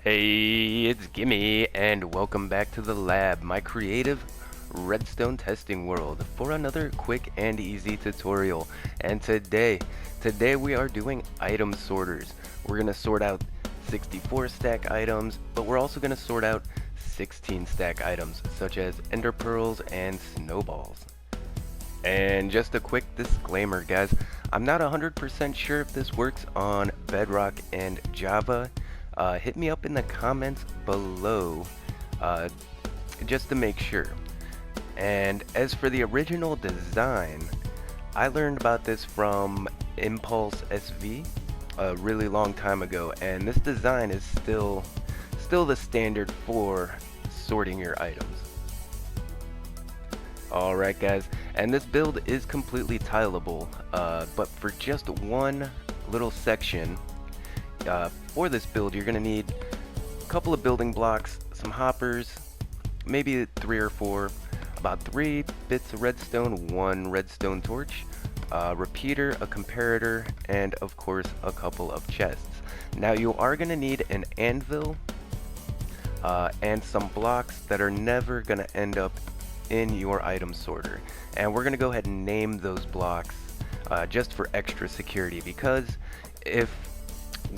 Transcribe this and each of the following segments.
Hey, it's Gimme, and welcome back to the lab, my creative redstone testing world, for another quick and easy tutorial. And today we are doing item sorters. We're gonna sort out 64 stack items, but we're also gonna sort out 16 stack items, such as ender pearls and snowballs. And just a quick disclaimer, guys, I'm not 100% sure if this works on Bedrock and Java. Hit me up in the comments below just to make sure. And as for the original design, I learned about this from Impulse SV a really long time ago, and this design is still the standard for sorting your items. Alright guys, and this build is completely tileable, but for just one little section, for this build you're going to need a couple of building blocks, some hoppers, maybe 3 or 4, about 3 bits of redstone, 1 redstone torch, a repeater, a comparator, and of course a couple of chests. Now you are going to need an anvil and some blocks that are never going to end up in your item sorter, and we're going to go ahead and name those blocks just for extra security, because if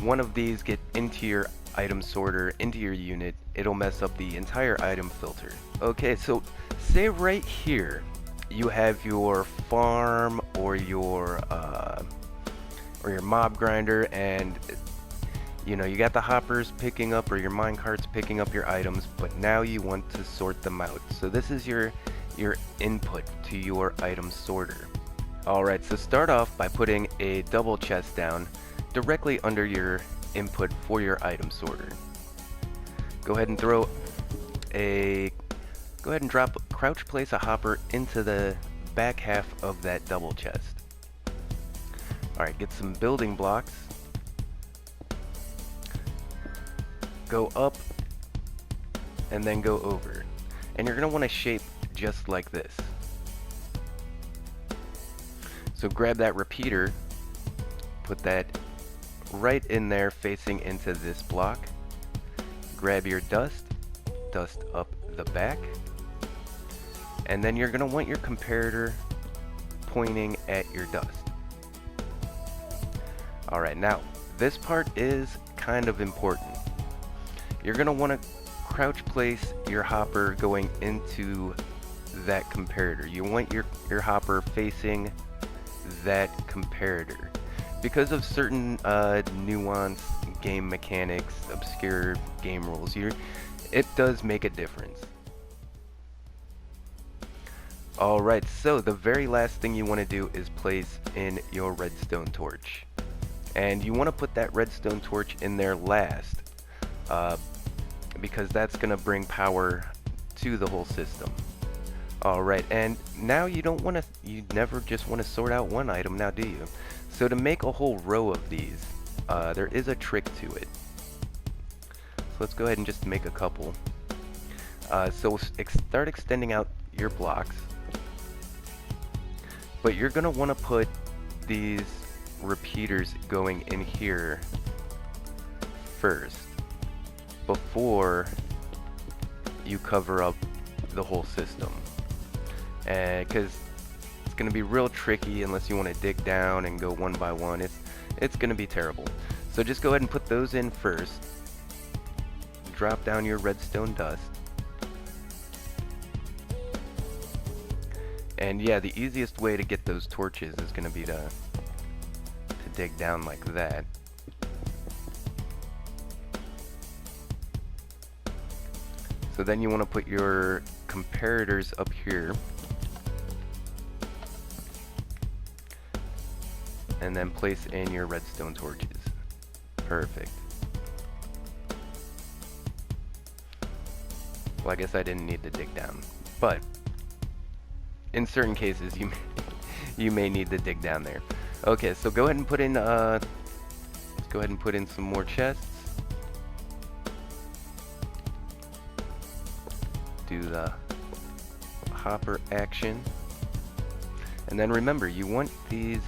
one of these get into your item sorter, into your unit, it'll mess up the entire item filter. Okay, so say right here you have your farm or your mob grinder, and you know, you got the hoppers picking up, or your mine carts picking up your items, but now you want to sort them out. So this is your input to your item sorter. Alright, so start off by putting a double chest down directly under your input for your item sorter. Go ahead and crouch place a hopper into the back half of that double chest. Alright, get some building blocks. Go up and then go over, and you're going to want to shape just like this. So grab that repeater, put that right in there facing into this block, grab your dust up the back, and then you're going to want your comparator pointing at your dust. Alright, now this part is kind of important. You're going to want to crouch place your hopper going into that comparator. You want your hopper facing that comparator. Because of certain nuanced game mechanics, obscure game rules, it does make a difference. Alright, so the very last thing you want to do is place in your redstone torch. And you want to put that redstone torch in there last, because that's going to bring power to the whole system. Alright, and now you never just want to sort out one item, now do you? So to make a whole row of these, there is a trick to it. So let's go ahead and just make a couple. So start extending out your blocks, but you're going to want to put these repeaters going in here first, before you cover up the whole system, because it's going to be real tricky unless you want to dig down and go one by one. It's going to be terrible. So just go ahead and put those in first. Drop down your redstone dust, and yeah, the easiest way to get those torches is going to be to dig down like that. So then you want to put your comparators up here, and then place in your redstone torches. Perfect. Well, I guess I didn't need to dig down, but in certain cases you may need to dig down there. Okay, so go ahead and put in let's go ahead and put in some more chests. Do the hopper action, and then remember, you want these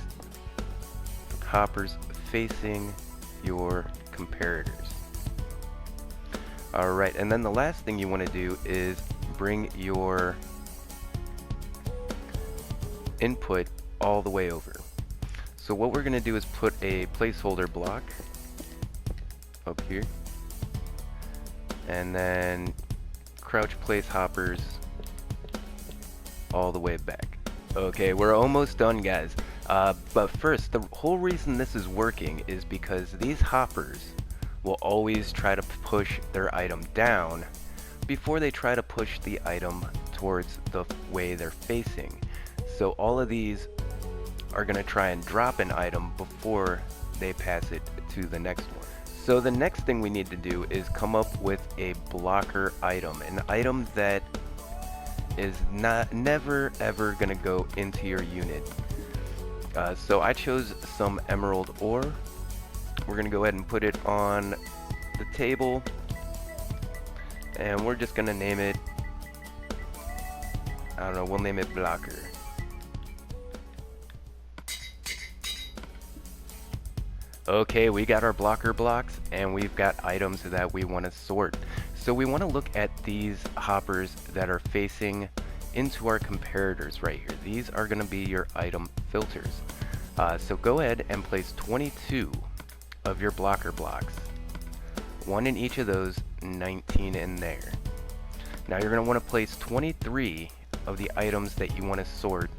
hoppers facing your comparators. Alright, and then the last thing you want to do is bring your input all the way over. So what we're going to do is put a placeholder block up here, and then crouch place hoppers all the way back. Okay, we're almost done, guys. But first, the whole reason this is working is because these hoppers will always try to push their item down before they try to push the item towards the way they're facing. So all of these are going to try and drop an item before they pass it to the next one. So the next thing we need to do is come up with a blocker item, an item that is never ever going to go into your unit. So I chose some emerald ore. We're going to go ahead and put it on the table, and we're just going to name it, I don't know, we'll name it blocker. Okay, we got our blocker blocks, and we've got items that we want to sort. So we want to look at these hoppers that are facing into our comparators right here. These are going to be your item filters. So go ahead and place 22 of your blocker blocks. One in each of those, 19 in there. Now you're going to want to place 23 of the items that you want to sort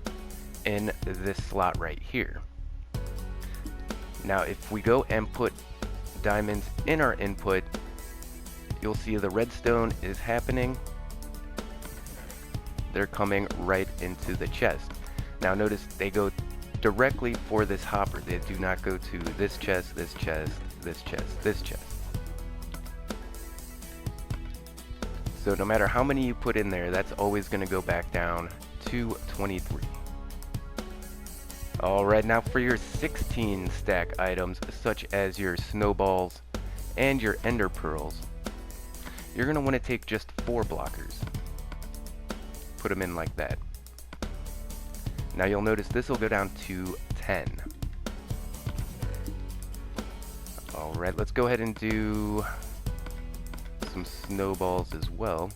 in this slot right here. Now if we go and put diamonds in our input, you'll see the redstone is happening. They're coming right into the chest. Now notice they go directly for this hopper. They do not go to this chest, this chest, this chest, this chest. So no matter how many you put in there, that's always going to go back down to 23. Alright, now for your 16 stack items, such as your snowballs and your ender pearls, you're going to want to take just 4 blockers. Put them in like that. Now you'll notice this will go down to 10. Alright, let's go ahead and do some snowballs as well.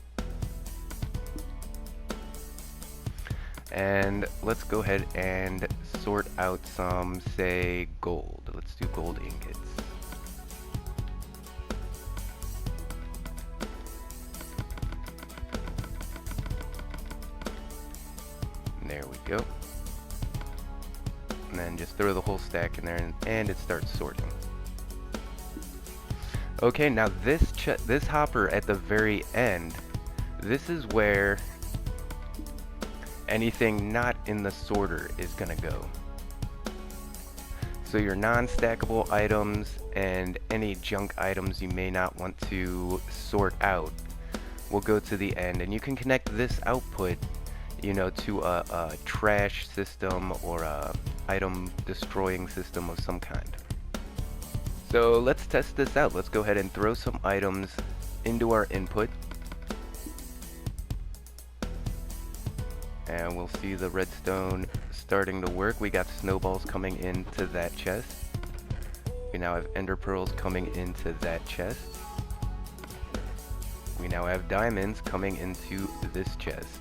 And let's go ahead and sort out some, say, gold. Let's do gold ingots. There we go. And then just throw the whole stack in there, and it starts sorting. Okay, now this hopper at the very end, this is where anything not in the sorter is gonna go. So your non-stackable items and any junk items you may not want to sort out will go to the end, and you can connect this output, you know, to a trash system or a item destroying system of some kind. So let's test this out. Let's go ahead and throw some items into our input, and we'll see the redstone starting to work. We got snowballs coming into that chest. We now have ender pearls coming into that chest. We now have diamonds coming into this chest.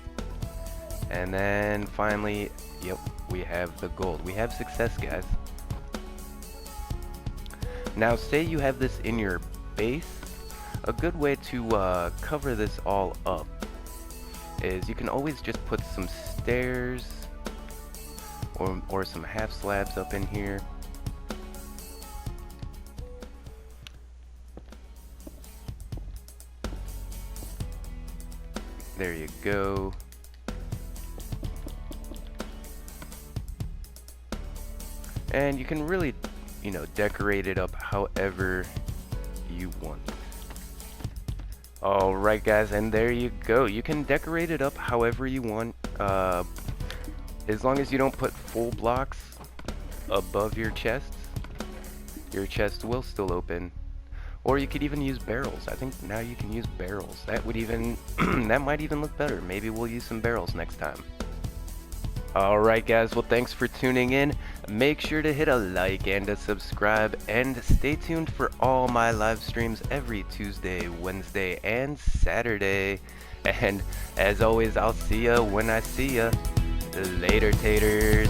And then finally, yep, we have the gold. We have success, guys. Now say you have this in your base. A good way to cover this all up is you can always just put some stairs or some half slabs up in here. There you go. And you can really, you know, decorate it up however you want. Alright guys, and there you go. You can decorate it up however you want, as long as you don't put full blocks above your chests. Your chest will still open. Or you could even use barrels. I think now you can use barrels. That would even that might even look better. Maybe we'll use some barrels next time. Alright guys, well thanks for tuning in. Make sure to hit a like and a subscribe, and stay tuned for all my live streams every Tuesday, Wednesday, and Saturday. And as always, I'll see ya when I see ya. Later, taters.